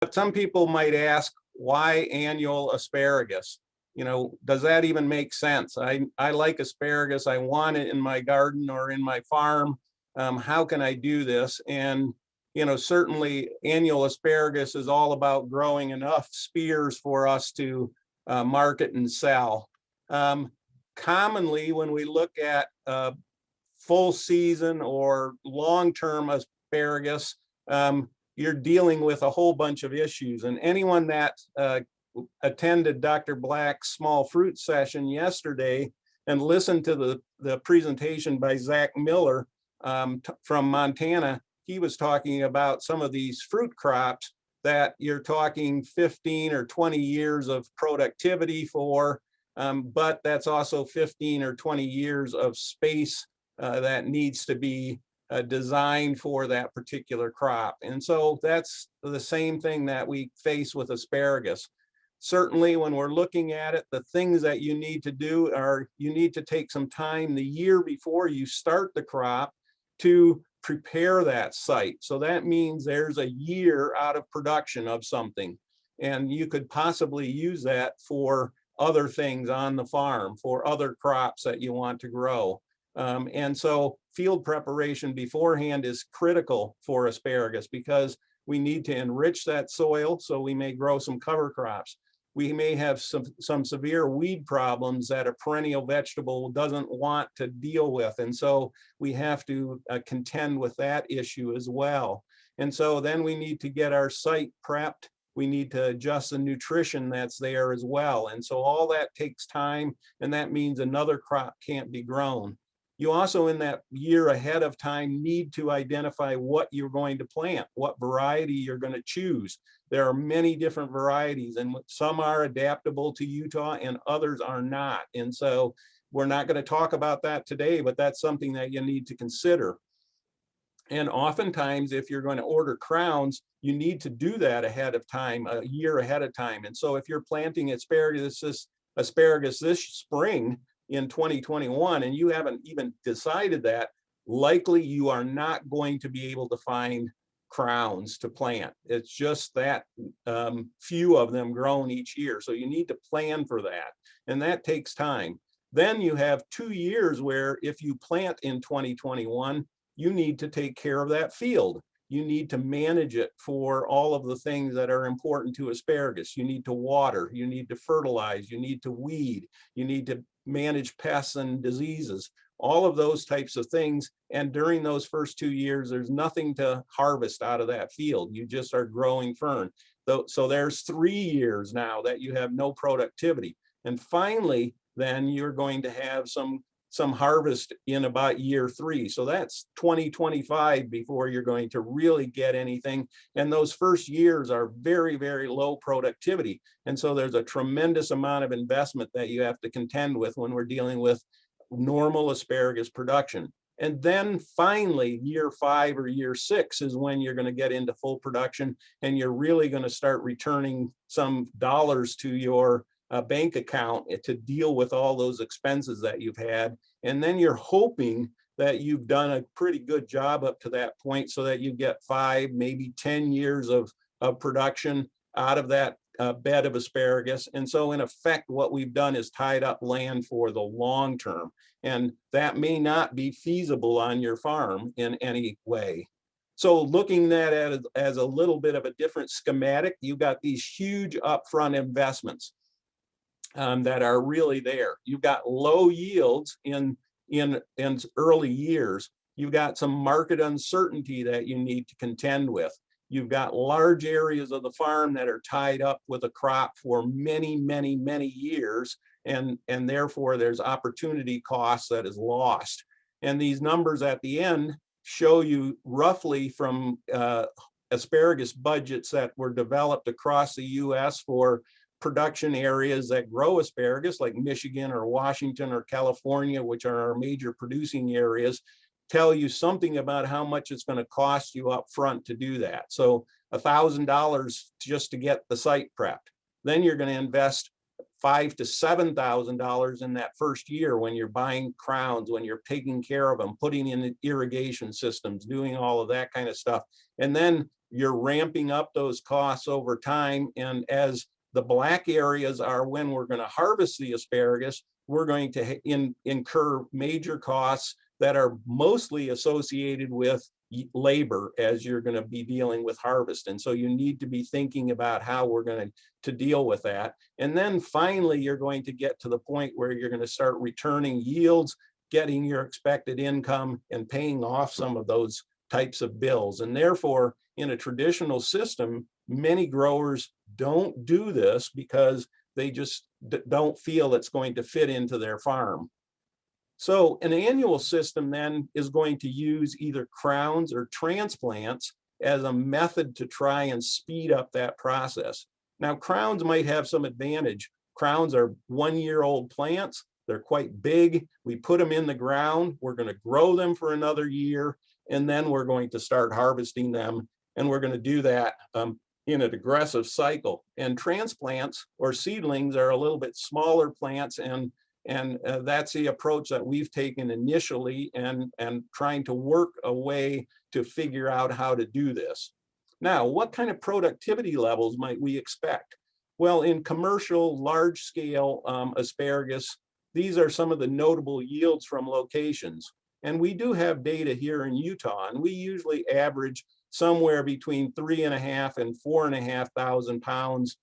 But some people might ask, why annual asparagus? You know, does that even make sense? I like asparagus. I want it in my garden or in my farm. How can I do this? And, you know, certainly annual asparagus is all about growing enough spears for us to market and sell. Commonly, when we look at full season or long-term asparagus, you're dealing with a whole bunch of issues. And anyone that attended Dr. Black's small fruit session yesterday and listened to the presentation by Zach Miller from Montana, he was talking about some of these fruit crops that you're talking 15 or 20 years of productivity for, but that's also 15 or 20 years of space that needs to be designed for that particular crop. And so that's the same thing that we face with asparagus. Certainly when we're looking at it, the things that you need to do are you need to take some time the year before you start the crop to prepare that site. So that means there's a year out of production of something, and you could possibly use that for other things on the farm, for other crops that you want to grow. And so field preparation beforehand is critical for asparagus because we need to enrich that soil so we may grow some cover crops. We may have some severe weed problems that a perennial vegetable doesn't want to deal with. And so we have to contend with that issue as well. And so then we need to get our site prepped. We need to adjust the nutrition that's there as well. And so all that takes time, and that means another crop can't be grown. You also, in that year ahead of time, need to identify what you're going to plant, what variety you're going to choose. There are many different varieties, and some are adaptable to Utah and others are not. And so we're not going to talk about that today, but that's something that you need to consider. And oftentimes, if you're going to order crowns, you need to do that ahead of time, a year ahead of time. And so if you're planting asparagus this spring, in 2021 and you haven't even decided that, likely you are not going to be able to find crowns to plant. It's just that few of them grown each year. So you need to plan for that, and that takes time. Then you have 2 years where if you plant in 2021, you need to take care of that field. You need to manage it for all of the things that are important to asparagus. You need to water, you need to fertilize, you need to weed, you need to manage pests and diseases, all of those types of things. And during those first 2 years, there's nothing to harvest out of that field. You just are growing fern. So there's 3 years now that you have no productivity. And finally, then you're going to have some harvest in about year 3. So that's 2025 before you're going to really get anything. And those first years are very, very low productivity. And so there's a tremendous amount of investment that you have to contend with when we're dealing with normal asparagus production. And then finally, year 5 or year 6 is when you're going to get into full production, and you're really going to start returning some dollars to your bank account to deal with all those expenses that you've had. And then you're hoping that you've done a pretty good job up to that point so that you get 5, maybe 10 years of production out of that bed of asparagus. And so in effect, what we've done is tied up land for the long term. And that may not be feasible on your farm in any way. So looking at it as a little bit of a different schematic, you've got these huge upfront investments that are really there. You've got low yields in early years. You've got some market uncertainty that you need to contend with. You've got large areas of the farm that are tied up with a crop for many, many, many years, and therefore there's opportunity cost that is lost. And these numbers at the end show you roughly from asparagus budgets that were developed across the US for production areas that grow asparagus, like Michigan or Washington or California, which are our major producing areas, tell you something about how much it's going to cost you up front to do that. So $1,000 just to get the site prepped. Then you're going to invest $5,000 to $7,000 in that first year when you're buying crowns, when you're taking care of them, putting in irrigation systems, doing all of that kind of stuff. And then you're ramping up those costs over time. And as the black areas are when we're going to harvest the asparagus, we're going to incur major costs that are mostly associated with labor as you're going to be dealing with harvest. And so you need to be thinking about how we're going to deal with that. And then finally, you're going to get to the point where you're going to start returning yields, getting your expected income, and paying off some of those types of bills. And therefore, in a traditional system, many growers don't do this because they just don't feel it's going to fit into their farm. So an annual system then is going to use either crowns or transplants as a method to try and speed up that process. Now, crowns might have some advantage. Crowns are 1-year-old plants. They're quite big. We put them in the ground. We're going to grow them for another year, and then we're going to start harvesting them. And we're going to do that in an aggressive cycle. And transplants or seedlings are a little bit smaller plants, and that's the approach that we've taken initially, and trying to work a way to figure out how to do this. Now, what kind of productivity levels might we expect? Well, in commercial large scale asparagus, these are some of the notable yields from locations. And we do have data here in Utah, and we usually average somewhere between 3,500 and 4,500 pounds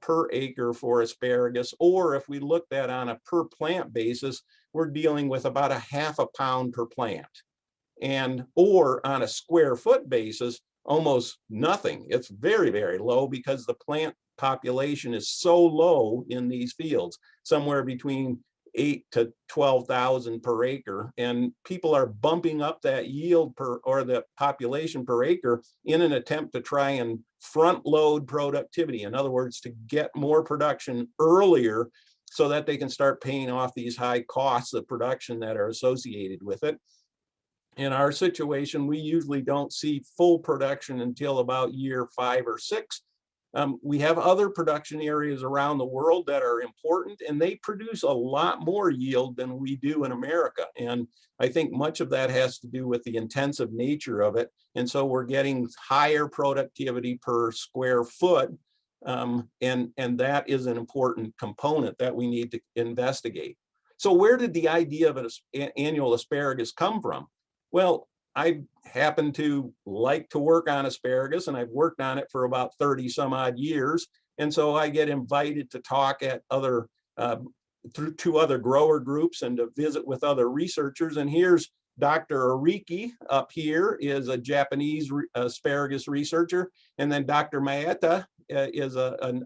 per acre for asparagus. Or if we looked at on a per plant basis, we're dealing with about 1/2 pound per plant. And or on a square foot basis, almost nothing. It's very, very low because the plant population is so low in these fields, somewhere between 8 to 12,000 per acre, and people are bumping up that yield per, or the population per acre, in an attempt to try and front load productivity. In other words, to get more production earlier so that they can start paying off these high costs of production that are associated with it. In our situation, we usually don't see full production until about year 5 or 6. We have other production areas around the world that are important, and they produce a lot more yield than we do in America. And I think much of that has to do with the intensive nature of it. And so we're getting higher productivity per square foot. And that is an important component that we need to investigate. So where did the idea of an annual asparagus come from? Well, I happen to like to work on asparagus, and I've worked on it for about 30 some odd years. And so I get invited to talk at other, to other grower groups and to visit with other researchers. And here's Dr. Ariki up here, is a Japanese asparagus researcher. And then Dr. Maeta is an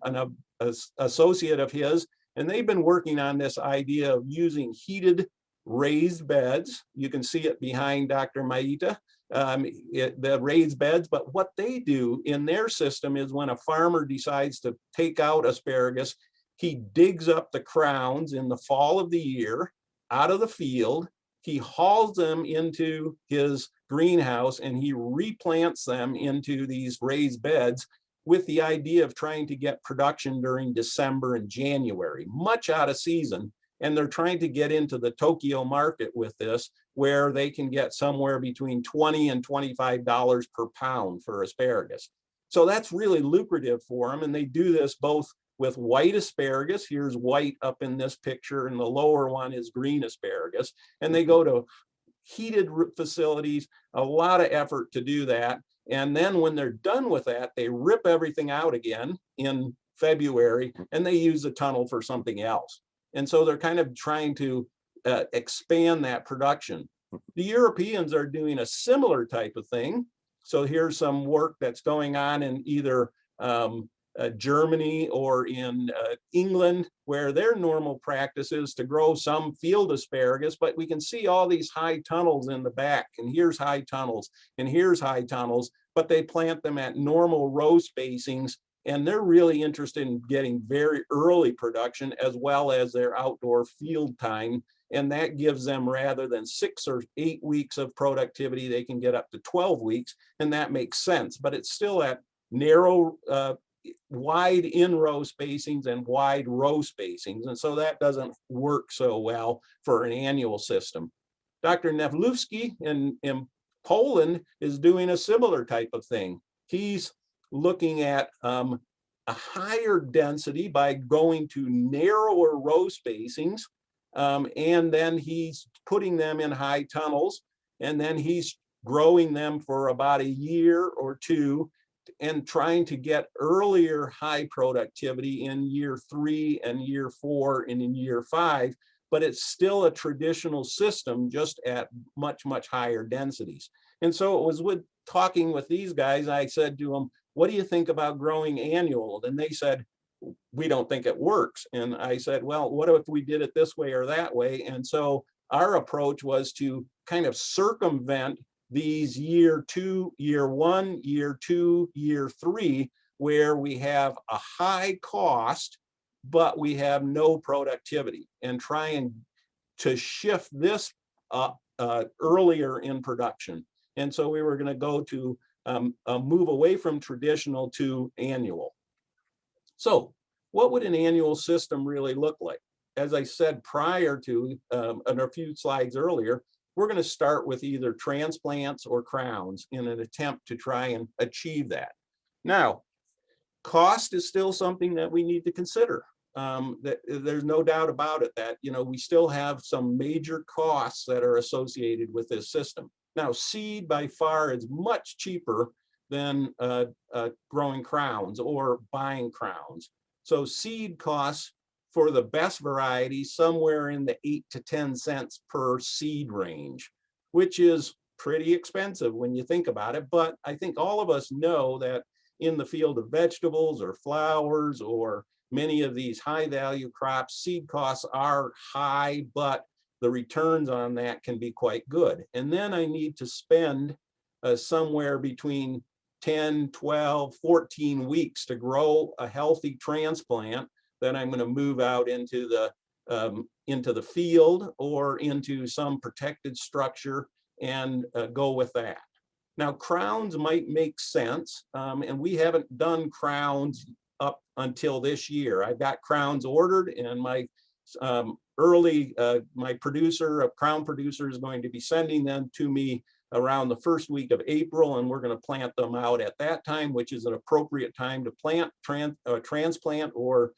associate of his. And they've been working on this idea of using heated raised beds. You can see it behind Dr. Maeta, the raised beds. But what they do in their system is, when a farmer decides to take out asparagus, he digs up the crowns in the fall of the year out of the field. He hauls them into his greenhouse and he replants them into these raised beds, with the idea of trying to get production during December and January, much out of season. And they're trying to get into the Tokyo market with this, where they can get somewhere between $20 and $25 per pound for asparagus. So that's really lucrative for them. And they do this both with white asparagus. Here's white up in this picture, and the lower one is green asparagus. And they go to heated facilities, a lot of effort to do that. And then when they're done with that, they rip everything out again in February, and they use the tunnel for something else. And so they're kind of trying to expand that production. The Europeans are doing a similar type of thing. So here's some work that's going on in either Germany or in England, where their normal practice is to grow some field asparagus, but we can see all these high tunnels in the back, and here's high tunnels, and here's high tunnels, but they plant them at normal row spacings. And they're really interested in getting very early production as well as their outdoor field time. And that gives them, rather than 6 or 8 weeks of productivity, they can get up to 12 weeks. And that makes sense, but it's still at narrow, wide in-row spacings and wide row spacings. And so that doesn't work so well for an annual system. Dr. Newlewski in Poland is doing a similar type of thing. He's looking at a higher density by going to narrower row spacings, and then he's putting them in high tunnels, and then he's growing them for about a year or two and trying to get earlier high productivity in year 3 and year 4 and in year 5, but it's still a traditional system just at much, much higher densities. And so it was with talking with these guys, I said to them, what do you think about growing annual? And they said, we don't think it works. And I said, well, what if we did it this way or that way? And so our approach was to kind of circumvent these year 2, year 1, year 2, year 3, where we have a high cost, but we have no productivity, and trying to shift this earlier in production. And so we were going to go to move away from traditional to annual. So what would an annual system really look like? As I said prior to, in a few slides earlier, we're going to start with either transplants or crowns in an attempt to try and achieve that. Now, cost is still something that we need to consider. There's no doubt about it that, you know, we still have some major costs that are associated with this system. Now, seed by far is much cheaper than growing crowns or buying crowns. So seed costs for the best variety somewhere in the 8 to 10 cents per seed range, which is pretty expensive when you think about it. But I think all of us know that in the field of vegetables or flowers or many of these high value crops, seed costs are high, but the returns on that can be quite good. And then I need to spend somewhere between 10, 12, 14 weeks to grow a healthy transplant that I'm going to move out into the field or into some protected structure and go with that. Now, crowns might make sense, and we haven't done crowns up until this year. I've got crowns ordered, and my my producer, a crown producer, is going to be sending them to me around the first week of April, and we're going to plant them out at that time, which is an appropriate time to plant transplant or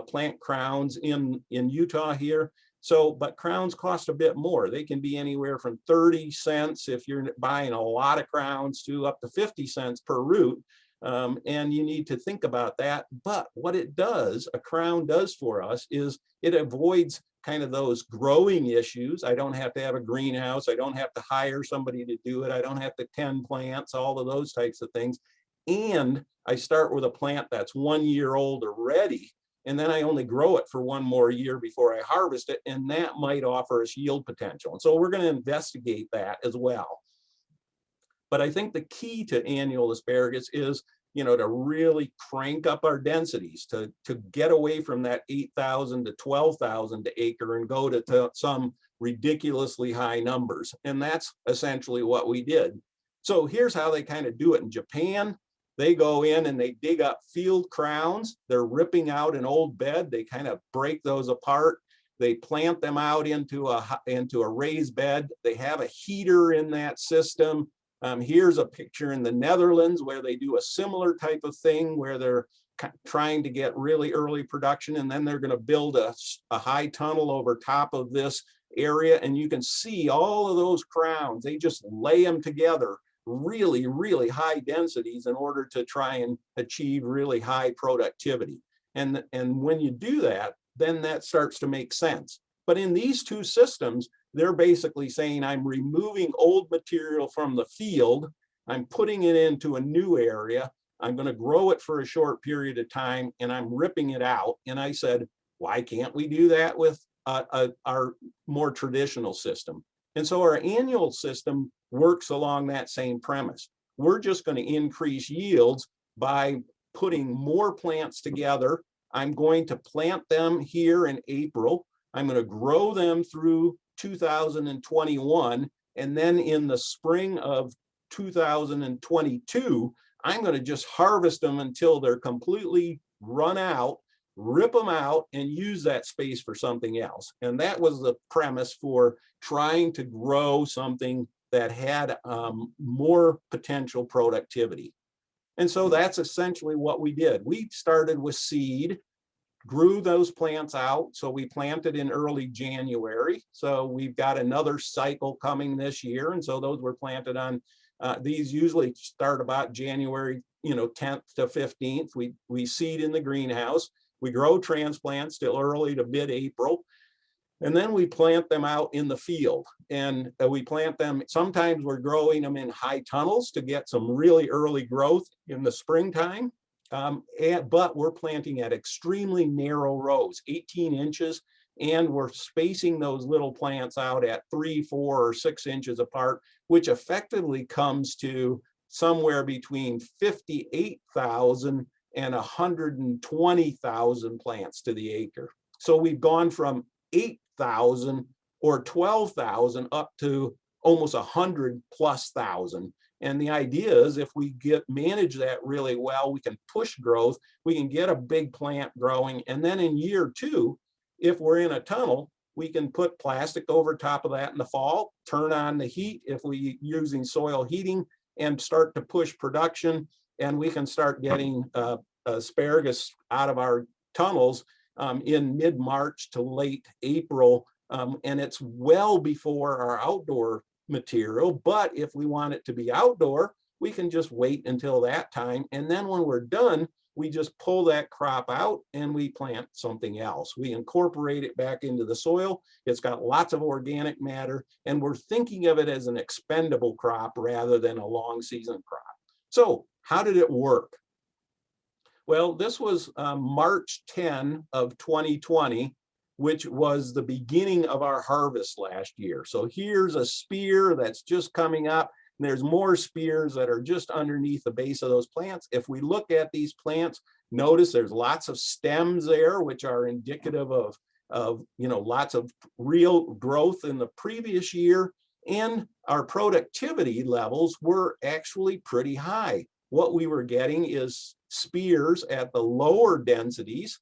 plant crowns in Utah here. So, but crowns cost a bit more. They can be anywhere from 30 cents if you're buying a lot of crowns to up to 50 cents per root. And you need to think about that. But what it does, a crown does for us, is it avoids kind of those growing issues. I don't have to have a greenhouse. I don't have to hire somebody to do it. I don't have to tend plants, all of those types of things. And I start with a plant that's 1 year old already, and then I only grow it for 1 more year before I harvest it, and that might offer us yield potential. And so we're going to investigate that as well. But I think the key to annual asparagus is, you know, to really crank up our densities, to get away from that 8,000 to 12,000 to acre and go to some ridiculously high numbers. And that's essentially what we did. So here's how they kind of do it in Japan. They go in and they dig up field crowns. They're ripping out an old bed. They kind of break those apart. They plant them out into a raised bed. They have a heater in that system. Here's a picture in the Netherlands where they do a similar type of thing where they're trying to get really early production, and then they're going to build a high tunnel over top of this area, and you can see all of those crowns. They just lay them together, really, really high densities in order to try and achieve really high productivity. And when you do that, then that starts to make sense. But in these two systems, they're basically saying, I'm removing old material from the field, I'm putting it into a new area, I'm going to grow it for a short period of time, and I'm ripping it out. And I said, why can't we do that with our more traditional system? And so our annual system works along that same premise. We're just going to increase yields by putting more plants together. I'm going to plant them here in April. I'm going to grow them through 2021, and then in the spring of 2022, I'm going to just harvest them until they're completely run out, rip them out, and use that space for something else. And that was the premise for trying to grow something that had more potential productivity. And so that's essentially what we did. We started with seed, grew those plants out. So we planted in early January. So we've got another cycle coming this year. And so those were planted on, these usually start about January, 10th to 15th. We seed in the greenhouse. We grow transplants still early to mid-April. And then we plant them out in the field, and we plant them. Sometimes we're growing them in high tunnels to get some really early growth in the springtime. But we're planting at extremely narrow rows, 18 inches, and we're spacing those little plants out at 3, 4, or 6 inches apart, which effectively comes to somewhere between 58,000 and 120,000 plants to the acre. So we've gone from 8,000 or 12,000 up to almost 100,000+. And the idea is if we manage that really well, we can push growth, we can get a big plant growing. And then in year 2, if we're in a tunnel, we can put plastic over top of that in the fall, turn on the heat if we're using soil heating, and start to push production. And we can start getting asparagus out of our tunnels in mid-March to late April. And it's well before our outdoor material. But if we want it to be outdoor, we can just wait until that time. And then when we're done, we just pull that crop out and we plant something else. We incorporate it back into the soil. It's got lots of organic matter, and we're thinking of it as an expendable crop rather than a long season crop. So how did it work? Well, this was March 10 of 2020, which was the beginning of our harvest last year. So here's a spear that's just coming up. There's more spears that are just underneath the base of those plants. If we look at these plants, notice there's lots of stems there, which are indicative of lots of real growth in the previous year. And our productivity levels were actually pretty high. What we were getting is spears at the lower densities,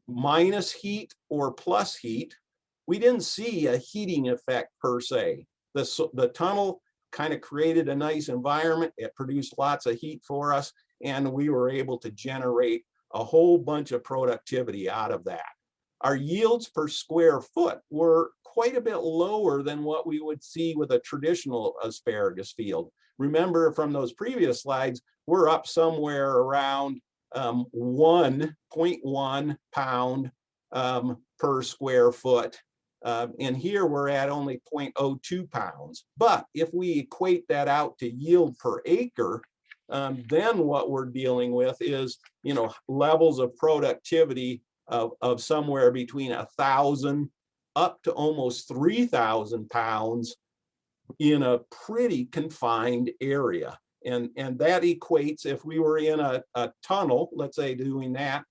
minus heat or plus heat. We didn't see a heating effect per se. The tunnel kind of created a nice environment. It produced lots of heat for us, and we were able to generate a whole bunch of productivity out of that. Our yields per square foot were quite a bit lower than what we would see with a traditional asparagus field. Remember from those previous slides, we're up somewhere around 1.1 pound per square foot. And here we're at only 0.02 pounds. But if we equate that out to yield per acre, then what we're dealing with is, levels of productivity of somewhere between 1,000 up to almost 3,000 pounds in a pretty confined area. And that equates, if we were in a tunnel, let's say doing that,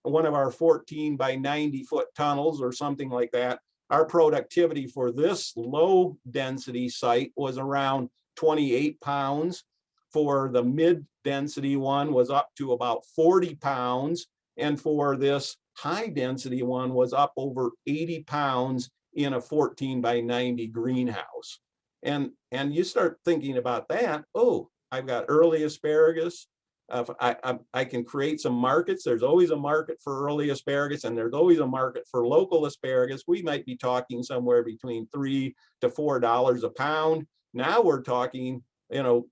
one of our 14 by 90 foot tunnels or something like that, our productivity for this low density site was around 28 pounds. For the mid density one was up to about 40 pounds. And for this high density one was up over 80 pounds in a 14 by 90 greenhouse. And you start thinking about that, oh, I've got early asparagus. I can create some markets. There's always a market for early asparagus, and there's always a market for local asparagus. We might be talking somewhere between $3 to $4 a pound. Now we're talking,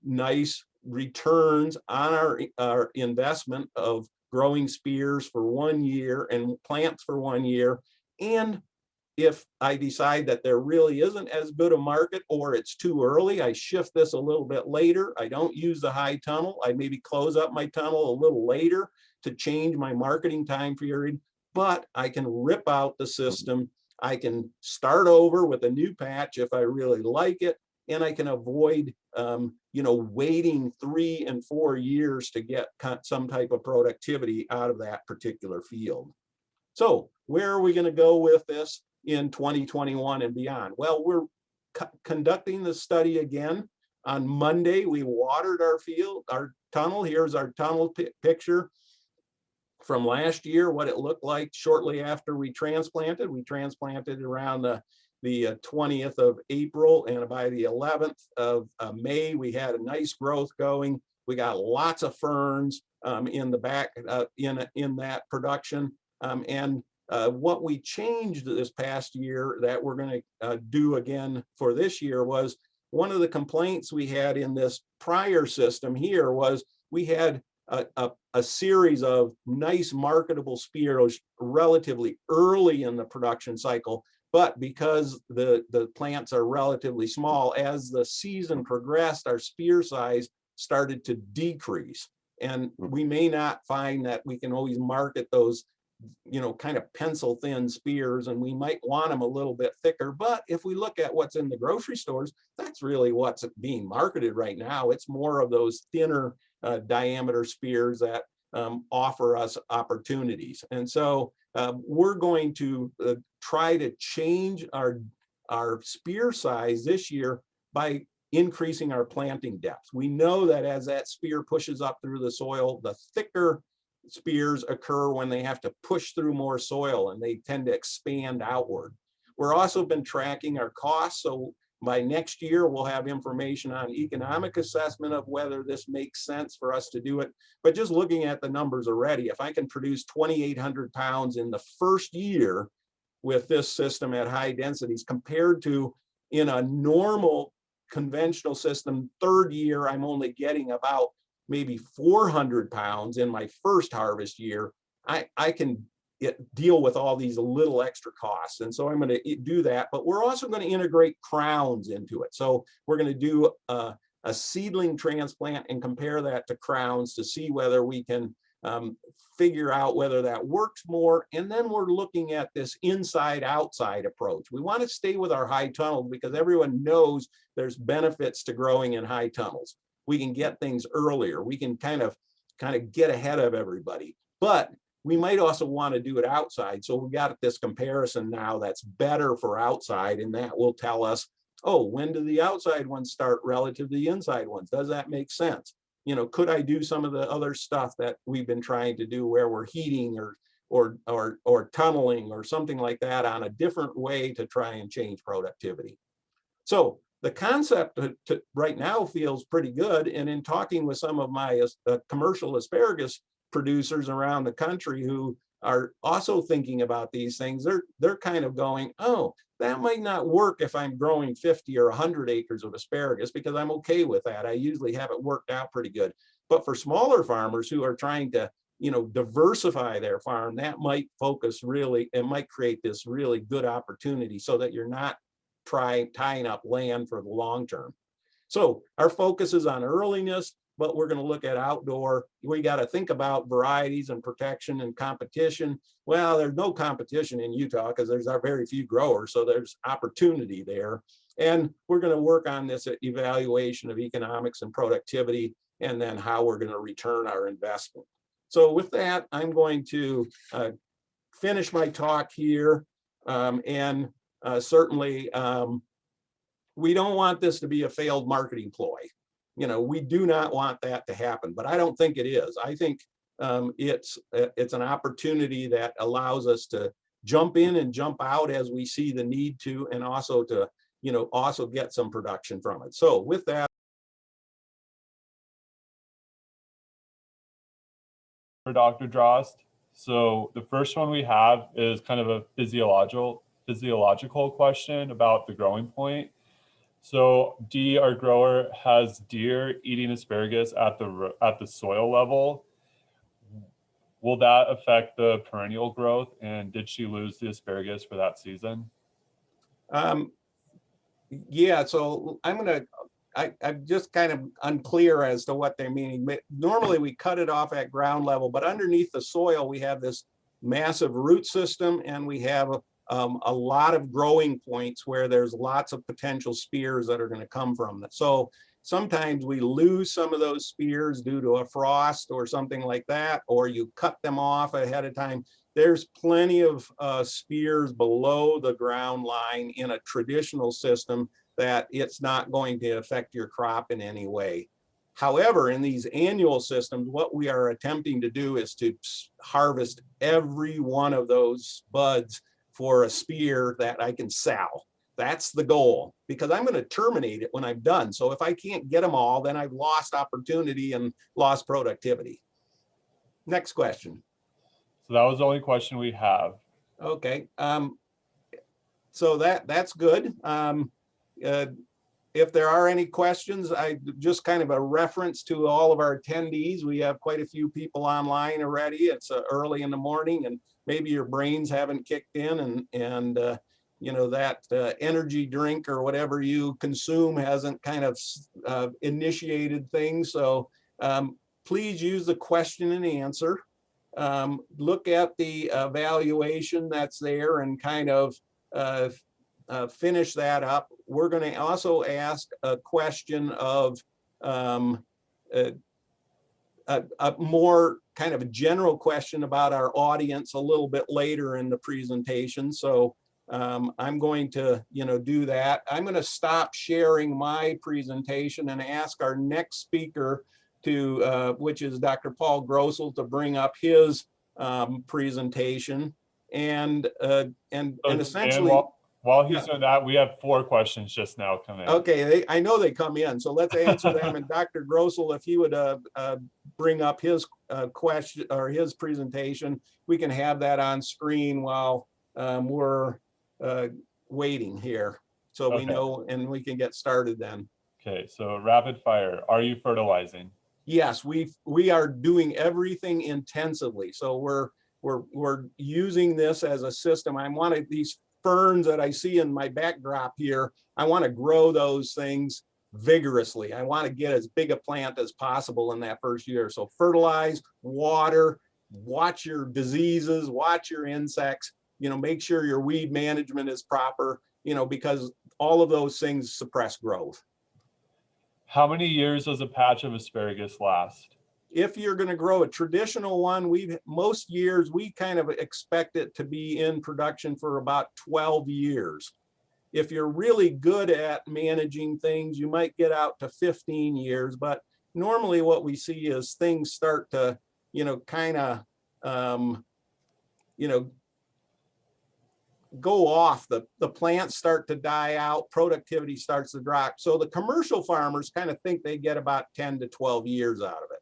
nice returns on our investment of growing spears for 1 year and plants for 1 year. And if I decide that there really isn't as good a market or it's too early, I shift this a little bit later. I don't use the high tunnel. I maybe close up my tunnel a little later to change my marketing time period, but I can rip out the system. I can start over with a new patch if I really like it, and I can avoid waiting 3 and 4 years to get some type of productivity out of that particular field. So where are we going to go with this in 2021 and beyond? Well, we're conducting the study again. On Monday, we watered our tunnel. Here's our tunnel picture from last year, what it looked like shortly after we transplanted. We transplanted around the 20th of April, and by the 11th of May, we had a nice growth going. We got lots of ferns in the back in that production. What we changed this past year that we're going to do again for this year was, one of the complaints we had in this prior system here was we had a series of nice marketable spears relatively early in the production cycle, but because the plants are relatively small, as the season progressed, our spear size started to decrease. And we may not find that we can always market those, you know, kind of pencil thin spears, and we might want them a little bit thicker. But if we look at what's in the grocery stores, that's really what's being marketed right now. It's more of those thinner diameter spears that offer us opportunities. And so we're going to try to change our spear size this year by increasing our planting depth. We know that as that spear pushes up through the soil, the thicker spears occur when they have to push through more soil, and they tend to expand outward. We're also been tracking our costs, so by next year we'll have information on economic assessment of whether this makes sense for us to do it. But just looking at the numbers already, if I can produce 2,800 pounds in the first year with this system at high densities, compared to in a normal conventional system, third year I'm only getting about maybe 400 pounds in my first harvest year, I can deal with all these little extra costs. And so I'm going to do that, but we're also going to integrate crowns into it. So we're going to do a seedling transplant and compare that to crowns to see whether we can figure out whether that works more. And then we're looking at this inside outside approach. We want to stay with our high tunnels because everyone knows there's benefits to growing in high tunnels. We can get things earlier. We can kind of get ahead of everybody, but we might also want to do it outside. So we got this comparison now that's better for outside, and that will tell us, oh, when do the outside ones start relative to the inside ones? Does that make sense? You know, could I do some of the other stuff that we've been trying to do where we're heating or tunneling or something like that on a different way to try and change productivity? So the concept right now feels pretty good. And in talking with some of my commercial asparagus producers around the country who are also thinking about these things, they're kind of going, oh, that might not work if I'm growing 50 or 100 acres of asparagus, because I'm okay with that. I usually have it worked out pretty good. But for smaller farmers who are trying to, you know, diversify their farm, that might focus really, it might create this really good opportunity so that you're not tying up land for the long term. So our focus is on earliness, but we're going to look at outdoor. We got to think about varieties and protection and competition. Well, there's no competition in Utah because there's very few growers, so there's opportunity there. And we're going to work on this evaluation of economics and productivity, and then how we're going to return our investment. So with that, I'm going to finish my talk here, and certainly, we don't want this to be a failed marketing ploy. You know, we do not want that to happen, but I don't think it is. I think it's an opportunity that allows us to jump in and jump out as we see the need to, and also to, you know, also get some production from it. So with that. For Dr. Drost. So the first one we have is kind of a physiological question about the growing point. So D, our grower, has deer eating asparagus at the soil level. Will that affect the perennial growth? And did she lose the asparagus for that season? Yeah, so I'm just kind of unclear as to what they're meaning. Normally we cut it off at ground level, but underneath the soil we have this massive root system, and we have a lot of growing points where there's lots of potential spears that are going to come from that. So sometimes we lose some of those spears due to a frost or something like that, or you cut them off ahead of time. There's plenty of spears below the ground line in a traditional system that it's not going to affect your crop in any way. However, in these annual systems, what we are attempting to do is to harvest every one of those buds for a spear that I can sell. That's the goal, because I'm going to terminate it when I'm done. So if I can't get them all, then I've lost opportunity and lost productivity. Next question. So that was the only question we have. Okay. So that's good. If there are any questions, I just kind of a reference to all of our attendees. We have quite a few people online already. It's early in the morning, and maybe your brains haven't kicked in, and you know, that energy drink or whatever you consume hasn't kind of initiated things. So please use the question and answer. Look at the evaluation that's there and kind of finish that up. We're going to also ask a question of a more kind of a general question about our audience a little bit later in the presentation. So I'm going to, you know, do that. I'm going to stop sharing my presentation and ask our next speaker to, which is Dr. Paul Grossel, to bring up his presentation. And essentially, while he's doing that, we have 4 questions just now coming. Okay, I know they come in, so let's answer them. And Dr. Grossel, if he would bring up his question or his presentation, we can have that on screen while we're waiting here, so we know, and we can get started then. Okay, so rapid fire. Are you fertilizing? Yes, we are doing everything intensively. So we're using this as a system. I wanted these ferns that I see in my backdrop here, I want to grow those things vigorously. I want to get as big a plant as possible in that first year. So fertilize, water, watch your diseases, watch your insects, you know, make sure your weed management is proper, you know, because all of those things suppress growth. How many years does a patch of asparagus last? If you're going to grow a traditional one, most years we kind of expect it to be in production for about 12 years. If you're really good at managing things, you might get out to 15 years, but normally what we see is things start to, you know, kind of, you know, go off, the plants start to die out, productivity starts to drop. So the commercial farmers kind of think they get about 10 to 12 years out of it.